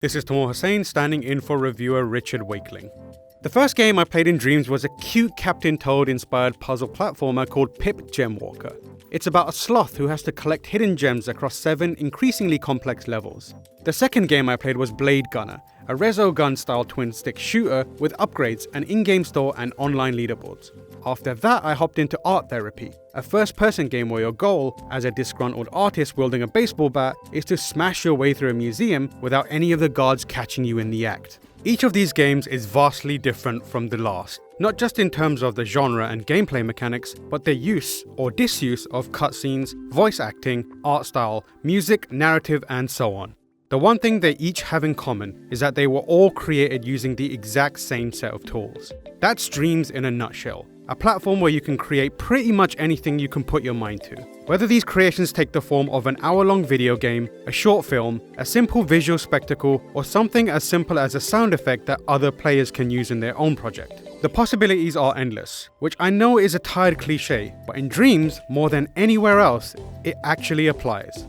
This is Tamor Hussain standing in for reviewer Richard Wakeling. The first game I played in Dreams was a cute Captain Toad inspired puzzle platformer called Pip Gemwalker. It's about a sloth who has to collect hidden gems across 7 increasingly complex levels. The second game I played was Blade Gunner, a Resogun style twin stick shooter with upgrades, an in-game store and online leaderboards. After that I hopped into Art Therapy, a first person game where your goal, as a disgruntled artist wielding a baseball bat, is to smash your way through a museum without any of the guards catching you in the act. Each of these games is vastly different from the last, not just in terms of the genre and gameplay mechanics, but their use or disuse of cutscenes, voice acting, art style, music, narrative and so on. The one thing they each have in common is that they were all created using the exact same set of tools. That's Dreams in a nutshell. A platform where you can create pretty much anything you can put your mind to. Whether these creations take the form of an hour-long video game, a short film, a simple visual spectacle, or something as simple as a sound effect that other players can use in their own project. The possibilities are endless, which I know is a tired cliche, but in Dreams, more than anywhere else, it actually applies.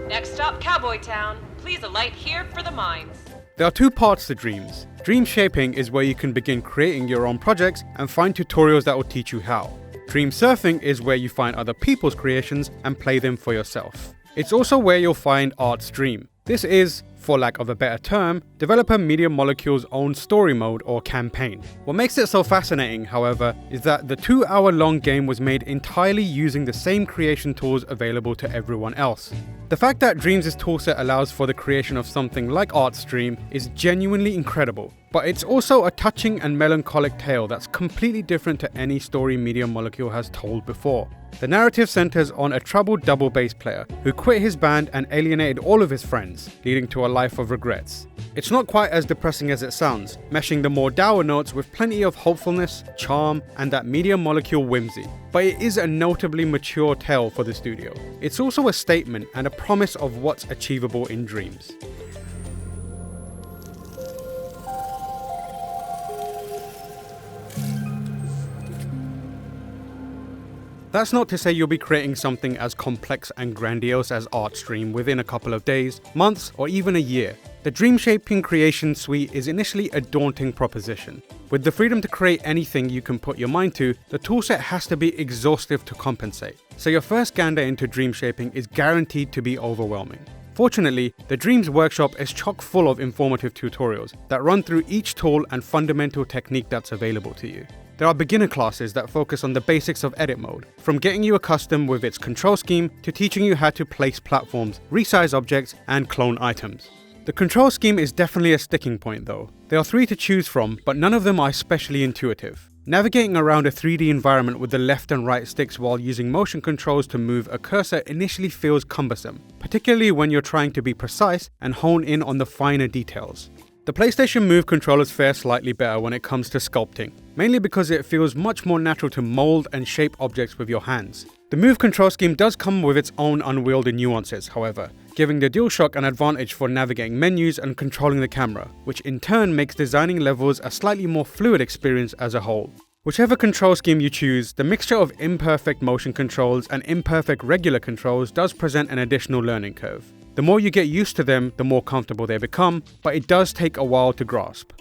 Next stop, Cowboy Town. Please alight here for the mines. There are 2 parts to Dreams. DreamShaping is where you can begin creating your own projects and find tutorials that will teach you how. DreamSurfing is where you find other people's creations and play them for yourself. It's also where you'll find Art's Dream. This is, for lack of a better term, developer Media Molecule's own story mode or campaign. What makes it so fascinating, however, is that the 2-hour-long game was made entirely using the same creation tools available to everyone else. The fact that Dreams' toolset allows for the creation of something like Art's Dream is genuinely incredible, but it's also a touching and melancholic tale that's completely different to any story Media Molecule has told before. The narrative centers on a troubled double bass player who quit his band and alienated all of his friends, leading to a life of regrets. It's not quite as depressing as it sounds, meshing the more dour notes with plenty of hopefulness, charm, and that Media Molecule whimsy. But it is a notably mature tale for the studio. It's also a statement and a promise of what's achievable in Dreams. That's not to say you'll be creating something as complex and grandiose as Art's Dream within a couple of days, months, or even a year. The DreamShaping creation suite is initially a daunting proposition. With the freedom to create anything you can put your mind to, the toolset has to be exhaustive to compensate. So your first gander into DreamShaping is guaranteed to be overwhelming. Fortunately, the Dreams workshop is chock full of informative tutorials that run through each tool and fundamental technique that's available to you. There are beginner classes that focus on the basics of edit mode, from getting you accustomed with its control scheme to teaching you how to place platforms, resize objects, and clone items. The control scheme is definitely a sticking point though. There are 3 to choose from, but none of them are especially intuitive. Navigating around a 3D environment with the left and right sticks while using motion controls to move a cursor initially feels cumbersome, particularly when you're trying to be precise and hone in on the finer details. The PlayStation Move controllers fare slightly better when it comes to sculpting, mainly because it feels much more natural to mold and shape objects with your hands. The Move control scheme does come with its own unwieldy nuances, however, giving the DualShock an advantage for navigating menus and controlling the camera, which in turn makes designing levels a slightly more fluid experience as a whole. Whichever control scheme you choose, the mixture of imperfect motion controls and imperfect regular controls does present an additional learning curve. The more you get used to them, the more comfortable they become, but it does take a while to grasp.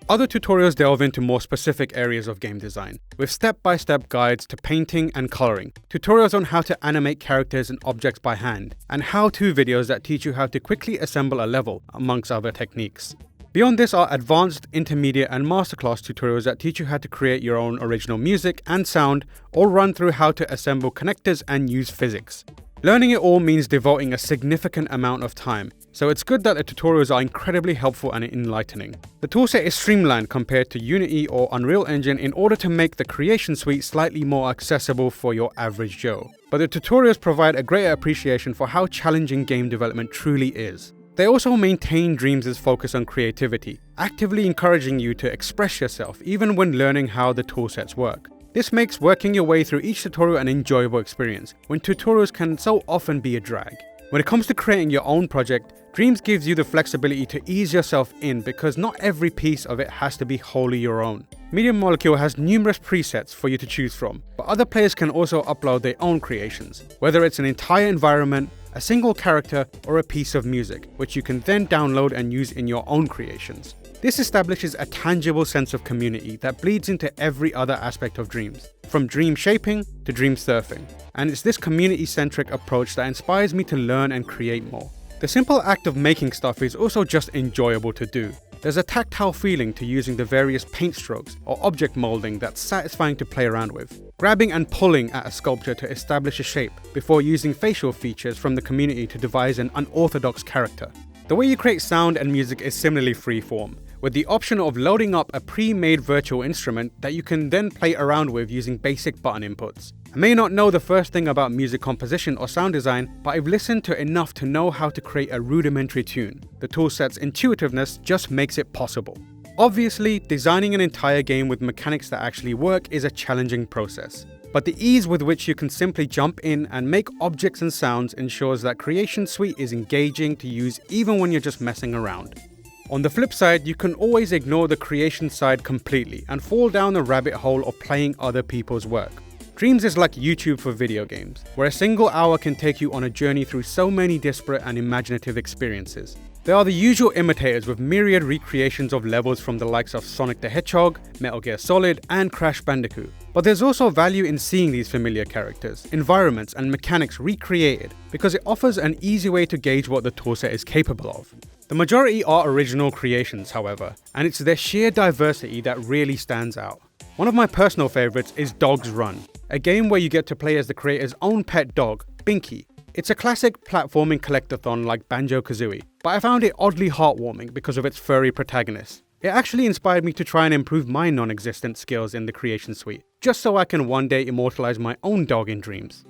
Other tutorials delve into more specific areas of game design, with step-by-step guides to painting and coloring, tutorials on how to animate characters and objects by hand, and how-to videos that teach you how to quickly assemble a level, amongst other techniques. Beyond this are advanced, intermediate, and masterclass tutorials that teach you how to create your own original music and sound, or run through how to assemble connectors and use physics. Learning it all means devoting a significant amount of time, so it's good that the tutorials are incredibly helpful and enlightening. The toolset is streamlined compared to Unity or Unreal Engine in order to make the creation suite slightly more accessible for your average Joe. But the tutorials provide a greater appreciation for how challenging game development truly is. They also maintain Dreams' focus on creativity, actively encouraging you to express yourself even when learning how the toolsets work. This makes working your way through each tutorial an enjoyable experience, when tutorials can so often be a drag. When it comes to creating your own project, Dreams gives you the flexibility to ease yourself in because not every piece of it has to be wholly your own. Media Molecule has numerous presets for you to choose from, but other players can also upload their own creations, whether it's an entire environment, a single character, or a piece of music, which you can then download and use in your own creations. This establishes a tangible sense of community that bleeds into every other aspect of Dreams, from DreamShaping to DreamSurfing. And it's this community-centric approach that inspires me to learn and create more. The simple act of making stuff is also just enjoyable to do. There's a tactile feeling to using the various paint strokes or object molding that's satisfying to play around with. Grabbing and pulling at a sculpture to establish a shape before using facial features from the community to devise an unorthodox character. The way you create sound and music is similarly freeform, with the option of loading up a pre-made virtual instrument that you can then play around with using basic button inputs. I may not know the first thing about music composition or sound design, but I've listened to enough to know how to create a rudimentary tune. The toolset's intuitiveness just makes it possible. Obviously, designing an entire game with mechanics that actually work is a challenging process, but the ease with which you can simply jump in and make objects and sounds ensures that Creation Suite is engaging to use even when you're just messing around. On the flip side, you can always ignore the creation side completely and fall down the rabbit hole of playing other people's work. Dreams is like YouTube for video games, where a single hour can take you on a journey through so many disparate and imaginative experiences. There are the usual imitators with myriad recreations of levels from the likes of Sonic the Hedgehog, Metal Gear Solid, and Crash Bandicoot. But there's also value in seeing these familiar characters, environments, and mechanics recreated because it offers an easy way to gauge what the toolset is capable of. The majority are original creations, however, and it's their sheer diversity that really stands out. One of my personal favourites is Dog's Run, a game where you get to play as the creator's own pet dog, Binky. It's a classic platforming collectathon like Banjo-Kazooie, but I found it oddly heartwarming because of its furry protagonist. It actually inspired me to try and improve my non-existent skills in the Creation Suite, just so I can one day immortalize my own dog in Dreams.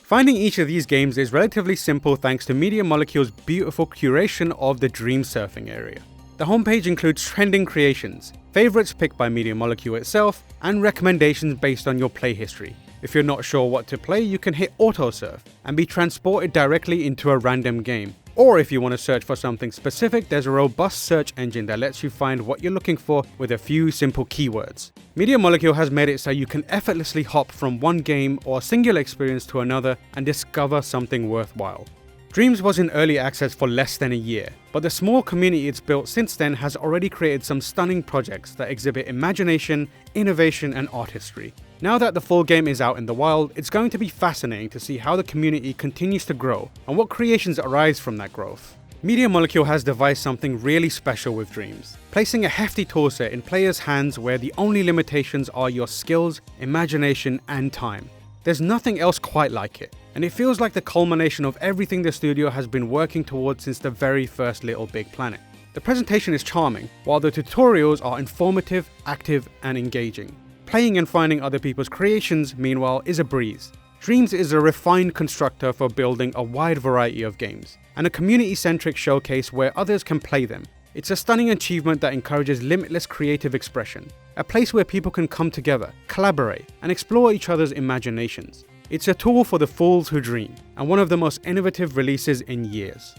Finding each of these games is relatively simple thanks to Media Molecule's beautiful curation of the DreamSurfing area. The homepage includes trending creations, favorites picked by Media Molecule itself, and recommendations based on your play history. If you're not sure what to play, you can hit autosurf and be transported directly into a random game. Or if you want to search for something specific, there's a robust search engine that lets you find what you're looking for with a few simple keywords. Media Molecule has made it so you can effortlessly hop from one game or a singular experience to another and discover something worthwhile. Dreams was in early access for less than a year, but the small community it's built since then has already created some stunning projects that exhibit imagination, innovation, and artistry. Now that the full game is out in the wild, it's going to be fascinating to see how the community continues to grow and what creations arise from that growth. Media Molecule has devised something really special with Dreams, placing a hefty toolset in players' hands where the only limitations are your skills, imagination, and time. There's nothing else quite like it, and it feels like the culmination of everything the studio has been working towards since the very first Little Big Planet. The presentation is charming, while the tutorials are informative, active, and engaging. Playing and finding other people's creations, meanwhile, is a breeze. Dreams is a refined constructor for building a wide variety of games, and a community-centric showcase where others can play them. It's a stunning achievement that encourages limitless creative expression, a place where people can come together, collaborate, and explore each other's imaginations. It's a tool for the fools who dream, and one of the most innovative releases in years.